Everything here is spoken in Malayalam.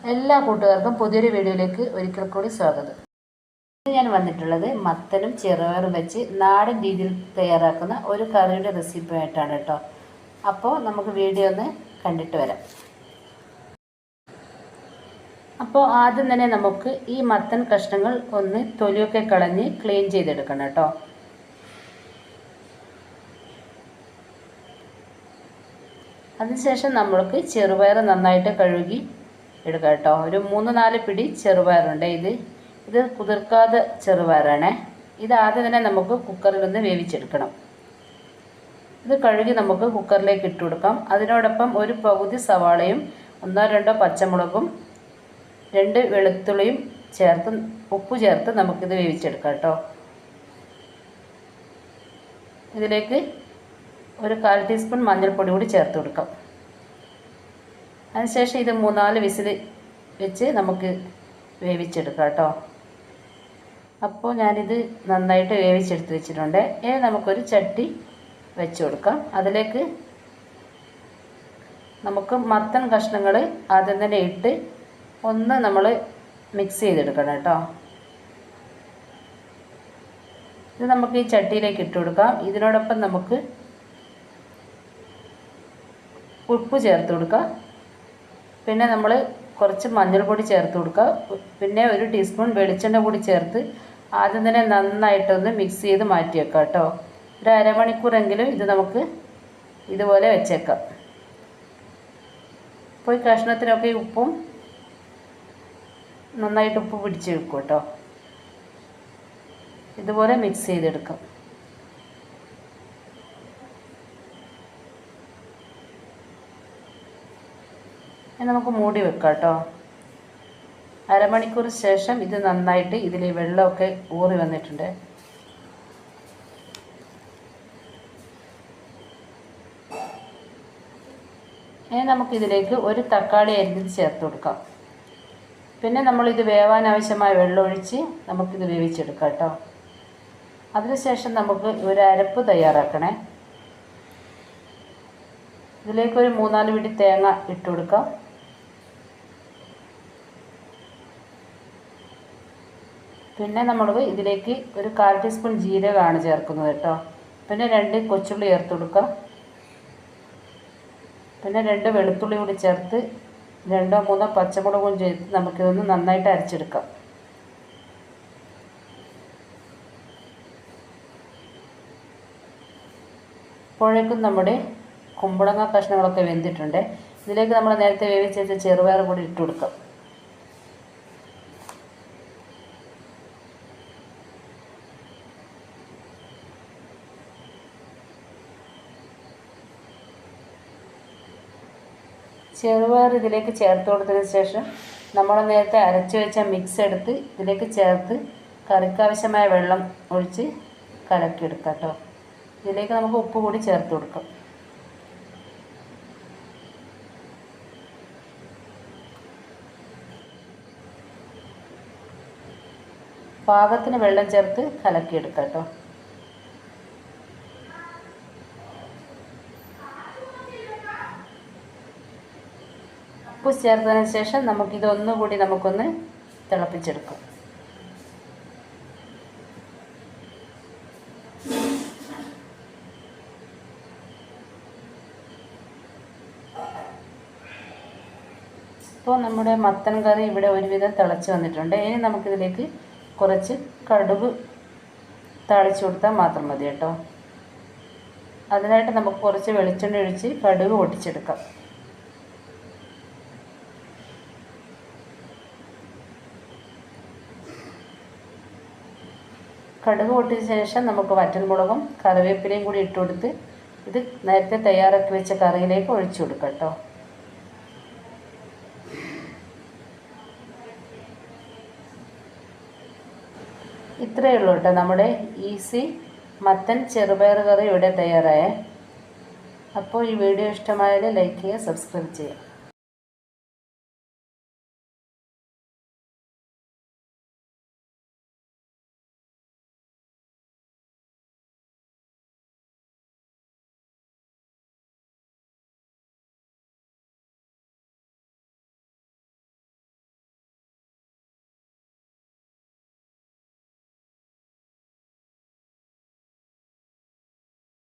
എല്ലാ കൂട്ടുകാർക്കും പുതിയൊരു വീഡിയോയിലേക്ക് ഒരിക്കൽ കൂടി സ്വാഗതം. ഞാൻ വന്നിട്ടുള്ളത് മത്തനും ചെറുപയറും വെച്ച് നാടൻ രീതിയിൽ തയ്യാറാക്കുന്ന ഒരു കറിയുടെ റെസിപ്പി ആയിട്ടാണ് കേട്ടോ. അപ്പോൾ നമുക്ക് വീഡിയോ ഒന്ന് കണ്ടിട്ട് വരാം. അപ്പോൾ ആദ്യം തന്നെ നമുക്ക് ഈ മത്തൻ കഷ്ണങ്ങൾ ഒന്ന് തൊലിയൊക്കെ കളഞ്ഞ് ക്ലീൻ ചെയ്തെടുക്കണം കേട്ടോ. അതിനുശേഷം നമ്മൾക്ക് ചെറുപയർ നന്നായിട്ട് കഴുകി എടുക്കാം കേട്ടോ. ഒരു 3-4 പിടി ചെറുപയറുണ്ട്. ഇത് കുതിർക്കാതെ ചെറുപയറാണ്. ഇത് ആദ്യം തന്നെ നമുക്ക് കുക്കറിലൊന്ന് വേവിച്ചെടുക്കണം. ഇത് കഴുകി നമുക്ക് കുക്കറിലേക്ക് ഇട്ട് കൊടുക്കാം. അതിനോടൊപ്പം ഒരു പകുതി സവാളയും 1-2 പച്ചമുളകും 2 വെളുത്തുള്ളിയും ചേർത്ത് ഉപ്പ് ചേർത്ത് നമുക്കിത് വേവിച്ചെടുക്കാം കേട്ടോ. ഇതിലേക്ക് ഒരു 1/4 ടീസ്പൂൺ മഞ്ഞൾപ്പൊടി കൂടി ചേർത്ത് കൊടുക്കാം. അതിനുശേഷം ഇത് 3-4 വിസിൽ വെച്ച് നമുക്ക് വേവിച്ചെടുക്കാം കേട്ടോ. അപ്പോൾ ഞാനിത് നന്നായിട്ട് വേവിച്ചെടുത്ത് വെച്ചിട്ടുണ്ട്. ഇനി നമുക്കൊരു ചട്ടി വെച്ച് കൊടുക്കാം. അതിലേക്ക് നമുക്ക് മത്തൻ കഷ്ണങ്ങൾ ആദ്യം തന്നെ ഇട്ട് ഒന്ന് നമ്മൾ മിക്സ് ചെയ്തെടുക്കണം കേട്ടോ. ഇത് നമുക്ക് ഈ ചട്ടിയിലേക്ക് ഇട്ട് കൊടുക്കാം. ഇതിനോടൊപ്പം നമുക്ക് ഉപ്പ് ചേർത്ത് കൊടുക്കാം. പിന്നെ നമ്മൾ കുറച്ച് മഞ്ഞൾപ്പൊടി ചേർത്ത് കൊടുക്കുക. പിന്നെ 1 ടീസ്പൂൺ വെളിച്ചെണ്ണ കൂടി ചേർത്ത് ആദ്യം തന്നെ നന്നായിട്ടൊന്ന് മിക്സ് ചെയ്ത് മാറ്റി വെക്കാം കേട്ടോ. ഒരു അരമണിക്കൂറെങ്കിലും ഇത് നമുക്ക് ഇതുപോലെ വെച്ചേക്കാം. അപ്പോൾ ഈ കഷ്ണത്തിനൊക്കെ ഉപ്പും നന്നായിട്ട് ഉപ്പ് പിടിച്ച് വെക്കും കേട്ടോ. ഇതുപോലെ മിക്സ് ചെയ്തെടുക്കാം. നമുക്ക് മൂടി വെക്കാം കേട്ടോ. അരമണിക്കൂർ ശേഷം ഇത് നന്നായിട്ട് ഇതിൽ വെള്ളമൊക്കെ ഊറി വന്നിട്ടുണ്ട്. ഇനി നമുക്കിതിലേക്ക് ഒരു തക്കാളി അരിഞ്ഞത് ചേർത്ത് കൊടുക്കാം. പിന്നെ നമ്മളിത് വേവാൻ ആവശ്യമായ വെള്ളം ഒഴിച്ച് നമുക്കിത് വേവിച്ചെടുക്കാം കേട്ടോ. അതിനുശേഷം നമുക്ക് ഒരു അരപ്പ് തയ്യാറാക്കണേ. ഇതിലേക്കൊരു 3-4 പിടി തേങ്ങ ഇട്ട് കൊടുക്കാം. പിന്നെ നമ്മൾ ഇതിലേക്ക് ഒരു 1/4 ടീസ്പൂൺ ജീരകമാണ് ചേർക്കുന്നത് കേട്ടോ. പിന്നെ 2 കൊച്ചുള്ളി ചേർത്ത് കൊടുക്കാം. പിന്നെ 2 വെളുത്തുള്ളി കൂടി ചേർത്ത് 2-3 പച്ചമുളകും ചേർത്ത് നമുക്കിതൊന്ന് നന്നായിട്ട് അരച്ചെടുക്കാം. അപ്പോഴേക്കും നമ്മുടെ കുമ്പളങ്ങ കഷ്ണങ്ങളൊക്കെ വെന്തിട്ടുണ്ട്. ഇതിലേക്ക് നമ്മൾ നേരത്തെ വേവിച്ച് വെച്ച ചെറുപയർ കൂടി ഇട്ട് കൊടുക്കാം. ചെറുപയർ ഇതിലേക്ക് ചേർത്ത് കൊടുത്തതിന് ശേഷം നമ്മൾ നേരത്തെ അരച്ച് വെച്ച മിക്സ് എടുത്ത് ഇതിലേക്ക് ചേർത്ത് കറിക്കാവശ്യമായ വെള്ളം ഒഴിച്ച് കലക്കിയെടുക്കാം കേട്ടോ. ഇതിലേക്ക് നമുക്ക് ഉപ്പ് കൂടി ചേർത്ത് കൊടുക്കാം. പാകത്തിന് വെള്ളം ചേർത്ത് കലക്കിയെടുക്കാം കേട്ടോ. ഉപ്പ് ചേർത്തതിന് ശേഷം നമുക്കിതൊന്നുകൂടി നമുക്കൊന്ന് തിളപ്പിച്ചെടുക്കാം. ഇപ്പോൾ നമ്മുടെ മത്തൻ കറി ഇവിടെ ഒരുവിധം തിളച്ച് വന്നിട്ടുണ്ട്. ഇനി നമുക്കിതിലേക്ക് കുറച്ച് കടുക് താളിച്ചു കൊടുത്താൽ മാത്രം മതി കേട്ടോ. അതിനായിട്ട് നമുക്ക് കുറച്ച് വെളിച്ചെണ്ണ ഒഴിച്ച് കടുക് പൊട്ടിച്ചെടുക്കാം. കടുക് പൊട്ടിയ ശേഷം നമുക്ക് വറ്റൽമുളകും കറിവേപ്പിലയും കൂടി ഇട്ട് കൊടുത്ത് ഇത് നേരത്തെ തയ്യാറാക്കി വെച്ച കറിയിലേക്ക് ഒഴിച്ചു കൊടുക്കാം കേട്ടോ. ഇത്രയേ ഉള്ളൂ കേട്ടോ. നമ്മുടെ ഈസി മത്തൻ ചെറുപയർ കറി ഇവിടെ തയ്യാറായേ. അപ്പോൾ ഈ വീഡിയോ ഇഷ്ടമായാൽ ലൈക്ക് ചെയ്യുക, സബ്സ്ക്രൈബ് ചെയ്യുക.